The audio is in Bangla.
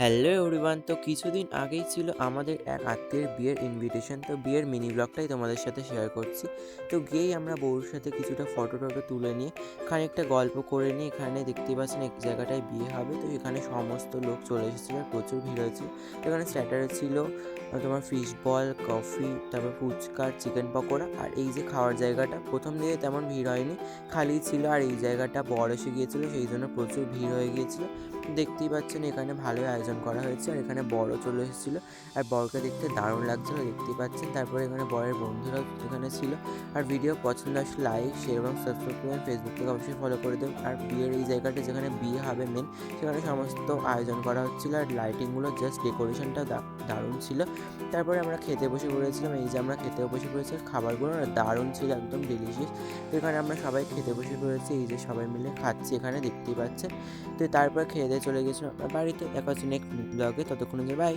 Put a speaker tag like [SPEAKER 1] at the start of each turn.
[SPEAKER 1] হ্যালো এভরিওয়ান, তো কিছুদিন আগেই ছিল আমাদের এক আত্মীয়ের বিয়ের ইনভিটেশন। তো বিয়ের মিনি ব্লগটাই তোমাদের সাথে শেয়ার করছি। তো গিয়েই আমরা বউর সাথে কিছুটা ফটো টটো তুলে নিয়ে খানিকটা গল্প করে নিয়ে এখানে দেখতে পাচ্ছেন এক জায়গাটায় বিয়ে হবে। তো এখানে সমস্ত লোক চলে এসেছিলো, প্রচুর ভিড় হয়েছিল। এখানে স্টার্টারে ছিল তোমার ফিশ বল, কফি, তারপর ফুচকা, চিকেন পকোড়া। আর এই যে খাওয়ার জায়গাটা, প্রথম দিকে তেমন ভিড় হয়নি, খালি ছিল। আর এই জায়গাটা বড় এসে গিয়েছিলো, সেই জন্য প্রচুর ভিড় হয়ে গিয়েছিলো। দেখতেই পাচ্ছেন এখানে ভালোই আয়োজন করা হয়েছে। আর এখানে বরও চলে এসেছিলো, আর বরকে দেখতে দারুণ লাগছিলো, দেখতেই পাচ্ছেন। তারপরে এখানে বরের বন্ধুরাও এখানে ছিল। আর ভিডিও পছন্দ আসলে লাইক, শেয়ার এবং সাবস্ক্রাইব করবেন। ফেসবুক থেকে অবশ্যই ফলো করে দেবেন। আর বিয়ের এই জায়গাটা যেখানে বিয়ে হবে মেন, সেখানে সমস্ত আয়োজন করা হচ্ছিলো। আর লাইটিংগুলো জাস্ট ডেকোরেশনটা দারুণ ছিল। তারপরে আমরা খেতে বসে পড়েছিলাম। এই যে আমরা খেতে বসে পড়েছি, খাবারগুলো না দারুণ ছিল, একদম ডিলিশিয়াস। তো এখানে আমরা সবাই খেতে বসে পড়েছি, এই যে সবাই মিলে খাচ্ছি এখানে, দেখতেই পাচ্ছেন। তো তারপর খেয়ে দিয়ে চলে গেছিলাম বাড়িতে। দেখা হচ্ছে নেক্সট ব্লগে, ততক্ষণ বাই।